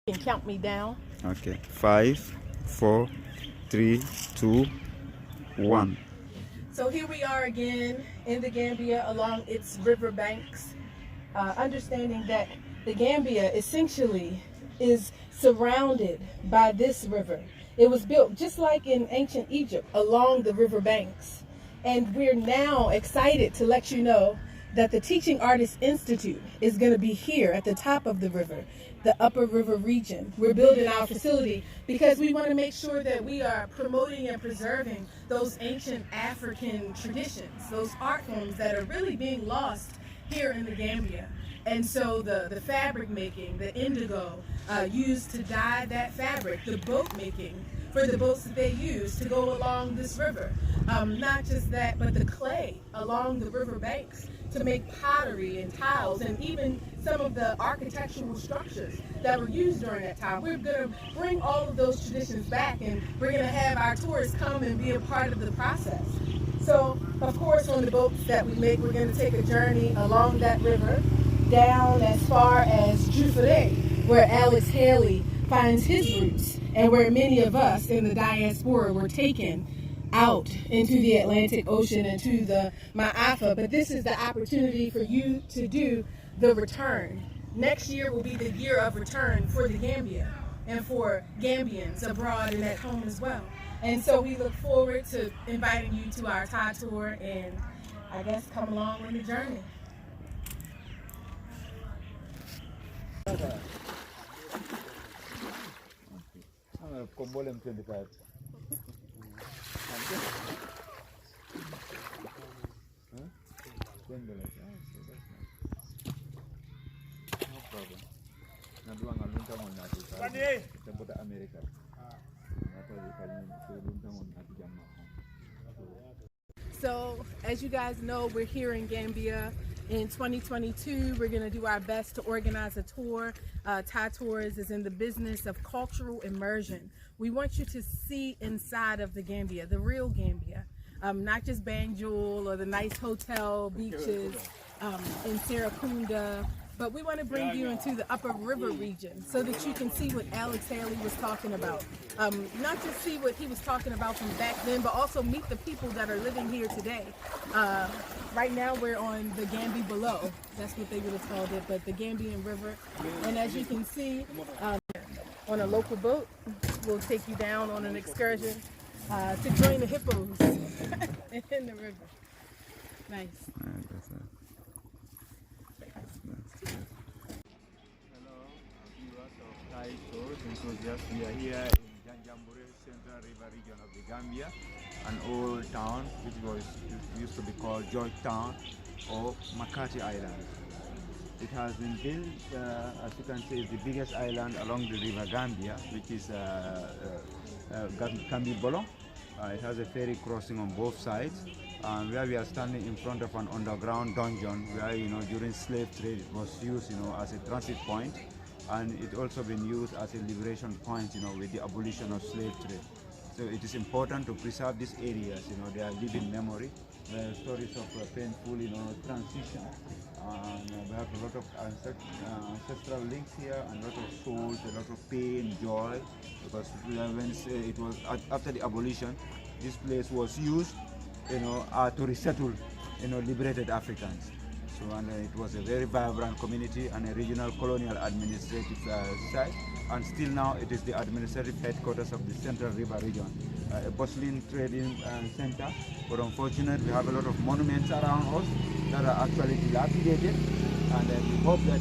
And count me down. Okay. 5, 4, 3, 2, 1. So here we are again in the Gambia along its river banks, understanding that the Gambia essentially is surrounded by this river. It was built just like in ancient Egypt along the river banks. And we're now excited to let you know that the Teaching Artists Institute is going to be here at the top of the river, the upper river region. We're building our facility because we want to make sure that we are promoting and preserving those ancient African traditions, those art forms that are really being lost here in the Gambia. And so the fabric making, the indigo used to dye that fabric, the boat making for the boats that they use to go along this river. Not just that, but the clay along the river banks to make pottery and tiles and even some of the architectural structures that were used during that time. We're going to bring all of those traditions back, and we're going to have our tourists come and be a part of the process. So, of course, on the boats that we make, we're going to take a journey along that river down as far as Jufere, where Alex Haley finds his roots and where many of us in the diaspora were taken out into the Atlantic Ocean and to the Ma'afa. But this is the opportunity for you to do the return. Next year will be the year of return for the Gambia and for Gambians abroad and at home as well. And so we look forward to inviting you to our TAI tour and I guess come along on the journey. So, as you guys know, we're here in Gambia. In 2022, we're going to do our best to organize a tour. TAI Tours is in the business of cultural immersion. We want you to see inside of the Gambia, the real Gambia, not just Banjul or the nice hotel beaches in Serakunda, but we want to bring you into the upper river region so that you can see what Alex Haley was talking about. Not just see what he was talking about from back then, but also meet the people that are living here today. Right now we're on the Gambia below. That's what they would have called it, but the Gambian River. And as you can see, on a local boat, we'll take you down on an excursion to join the hippos in the river. Nice. TAI tours enthusiasts. We are here in Janjambure, Central River region of the Gambia, an old town which used to be called George Town or Makati Island. It has been built, as you can see, is the biggest island along the river Gambia, which is Gambibolo. It has a ferry crossing on both sides, and where we are standing in front of an underground dungeon where, during slave trade it was used, as a transit point. And it also been used as a liberation point, with the abolition of slave trade. So it is important to preserve these areas, they are living memory, stories of painful, transition. And we have a lot of ancestral links here, and a lot of souls, a lot of pain, joy, because when it was after the abolition, this place was used, to resettle, liberated Africans. So, and it was a very vibrant community and a regional colonial administrative site, and still now it is the administrative headquarters of the Central River region, a bustling trading center. But unfortunately, we have a lot of monuments around us that are actually dilapidated, and we hope that,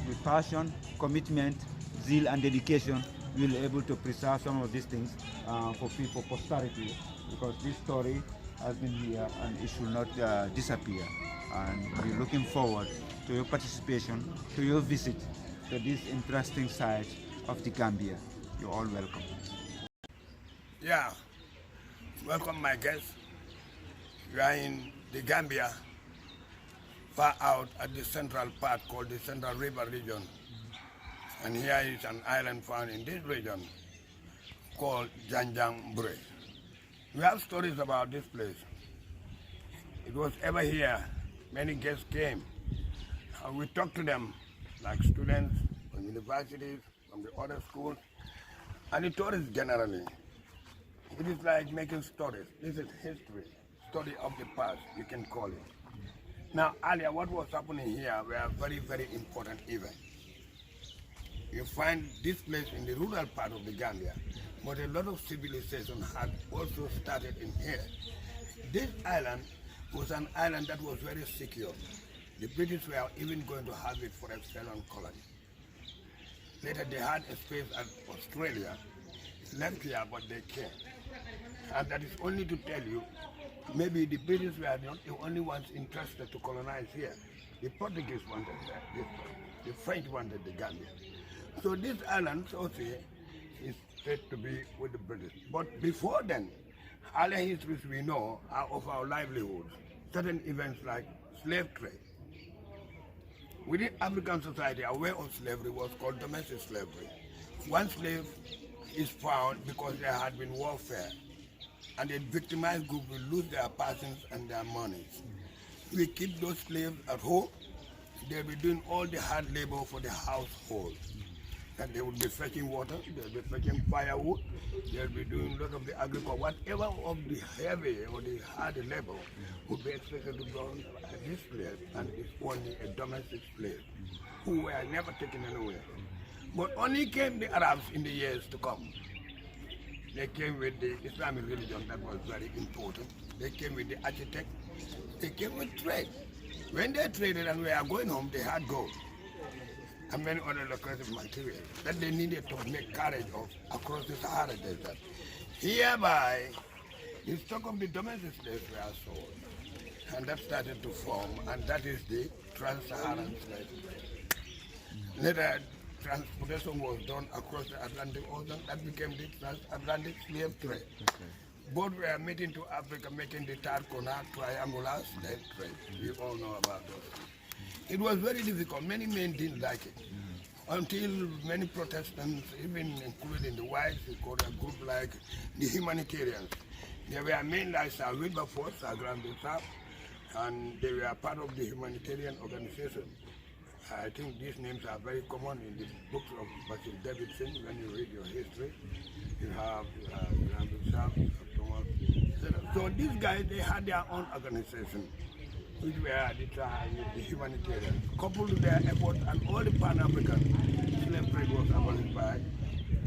with passion, commitment, zeal, and dedication, we'll be able to preserve some of these things for posterity, because this story has been here and it should not disappear. And we're looking forward to your participation, to your visit to this interesting site of the Gambia. You're all welcome. Yeah, welcome my guests. We are in the Gambia, far out at the central part called the Central River region. And here is an island found in this region called Janjambure. We have stories about this place. It was ever here. Many guests came. We talked to them like students from universities, from the other schools, and the tourists generally. It is like making stories. This is history, story of the past, you can call it. Now, earlier, what was happening here were very, very important events. You find this place in the rural part of the Gambia, but a lot of civilization had also started in here. This island was an island that was very secure. The British were even going to have it for a felon colony. Later they had a space at Australia, left here, but they came. And that is only to tell you, maybe the British were not the only ones interested to colonize here. The Portuguese wanted this one. The French wanted the Gambia. So this island, also, is said to be with the British. But before then, other histories we know are of our livelihoods. Certain events like slave trade. Within African society, our way of slavery was called domestic slavery. One slave is found because there had been warfare, and a victimized group will lose their persons and their monies. We keep those slaves at home. They'll be doing all the hard labor for the household. And they will be fetching water, they'll be fetching firewood, they'll be doing a lot of the agriculture. Whatever of the heavy or the hard labor would be expected to be done by this slave, and it's only a domestic slave who were never taken anywhere. But only came the Arabs in the years to come. They came with the Islamic religion, that was very important. They came with the architect, they came with trade. When they traded and we are going home, they had gold and many other lucrative materials that they needed to make carriage of across the Sahara Desert. Hereby, the stock of the domestic slaves were sold, and that started to form, and that is the Trans-Saharan slave trade. Later, transportation was done across the Atlantic Ocean. That became the transatlantic slave trade. Both were meeting to Africa, making the third corner triangular slave trade. We all know about those. It was very difficult. Many men didn't like it. Until many Protestants, even including the whites, we called a group like the humanitarians. There were men like Sir Wilberforce, Sir Graham Bishop, and they were part of the humanitarian organization. I think these names are very common in the books of Basil Davidson. When you read your history, you have Graham Bishop, Thomas. So these guys, they had their own organization, which were the TAI, the humanitarians. Coupled with their effort, and all the Pan-African slave trade was abolished by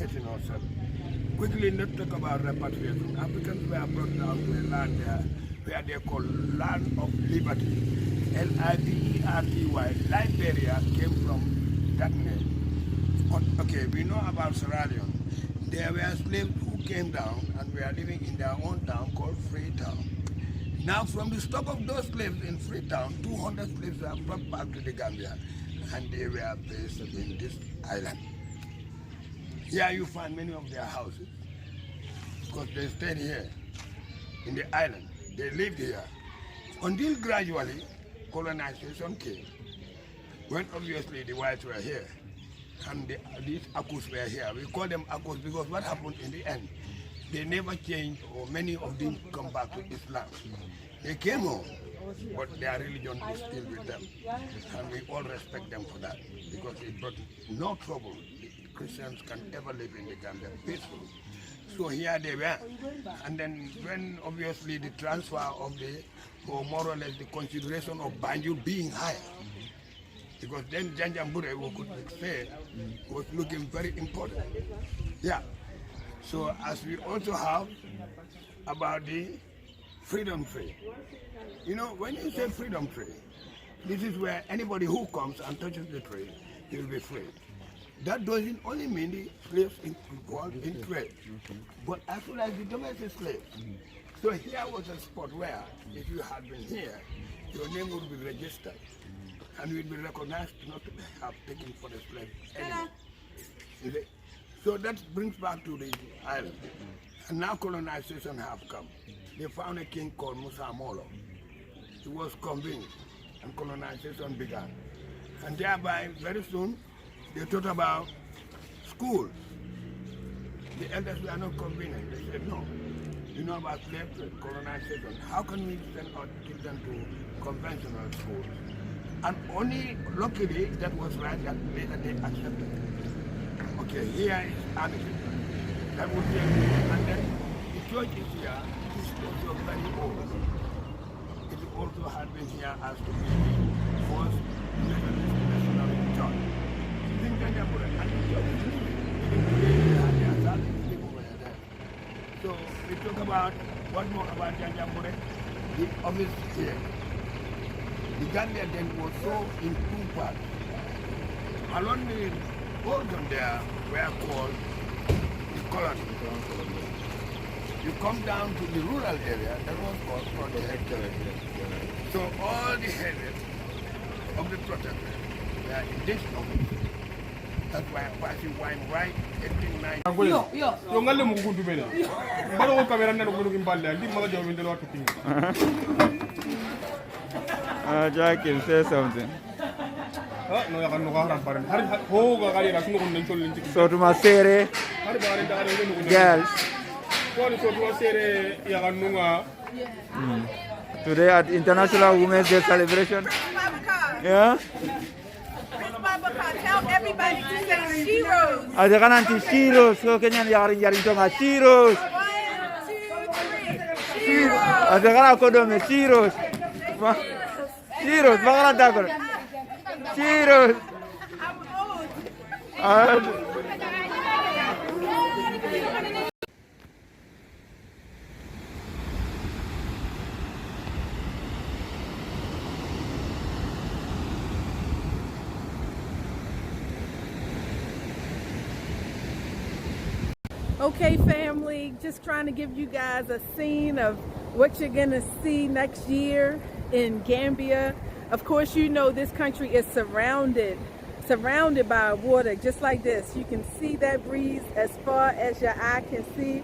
1807. Quickly, let's talk about repatriation. Africans were brought down to a land there where they call Land of Liberty. Liberty. Liberia came from that name. Okay, we know about Sierra Leone. There were slaves who came down and were living in their own town called Freetown. Now, from the stock of those slaves in Freetown, 200 slaves were brought back to the Gambia, and they were based in this island. Here you find many of their houses, because they stayed here in the island. They lived here until gradually colonization came, when obviously the whites were here and these Akus were here. We call them Akus because what happened in the end, they never changed, or many of them come back to Islam. They came home, but their religion is still with them, and we all respect them for that, because it brought no trouble. Christians can ever live in the Gambia peacefully. So here they were, and then when obviously the transfer of the, or more or less the consideration of Banjul being higher, because then Janjambure, we could say, was looking very important. Yeah. So as we also have about the freedom trade. You know, when you say freedom trade, this is where anybody who comes and touches the trade, he will be free. That doesn't only mean the slaves involved in trade, but as well as the domestic slaves. So here was a spot where, if you had been here, your name would be registered, and you would be recognized not to have taken for the slave anymore. So that brings back to the island. And now colonization have come. They found a king called Musa Molo. He was convinced, and colonization began. And thereby, very soon, they thought about schools. The elders were not convenient. They said, no, you know about slave trade, colonization. How can we send our children to conventional schools? And only luckily that was right that later they accepted. Okay, here is Aminata. That would be a and then the church is here. It is also very old. It also had been here as to be the first Methodist national church. Think that and the church is living. Even today they have their service living over there. So we talk about what more about Janjambure, the office here. The Gambia then was so in two parts. Along the portion there were called the colony. You come down to the rural area, that was called protectorate. So all the heads of the protectorate were in this office. That's why passing wine right 1890. Yo ngalle mu kuntu bela. Bado ko kamera nanu ko kimballe ndi maga jaw windelo watu kinga. Jackie, say something. No ya kan no haram paren. Har ho ga gali rasu ko nen tollen tik. So to my sere Har bare da gali no girls. Ko so to sere ya kan nunga. Today at International Women's Day celebration. Bubacarr. Yeah. Bubacarr, tell everybody to say Shiros. Ada kan anti Shiros, so kenyan yarin to ma Shiros. 1, 2, 3. Shiros. Ada kan ako do me Shiros. Shiros, bakala takor. Shiros. I'm old. Okay, family, just trying to give you guys a scene of what you're gonna see next year in Gambia. Of course, you know this country is surrounded by water, just like this. You can see that breeze as far as your eye can see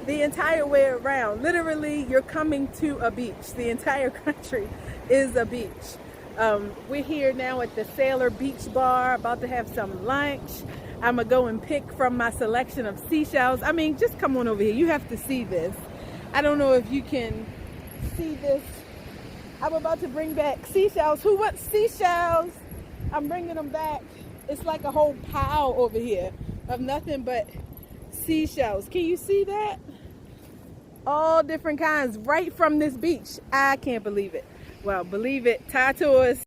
the entire way around. Literally, you're coming to a beach. The entire country is a beach. We're here now at the Sailor Beach Bar, about to have some lunch. I'm gonna go and pick from my selection of seashells. I mean, just come on over here. You have to see this. I don't know if you can see this. I'm about to bring back seashells. Who wants seashells? I'm bringing them back. It's like a whole pile over here of nothing but seashells. Can you see that? All different kinds right from this beach. I can't believe it. Well, believe it. Tattoos.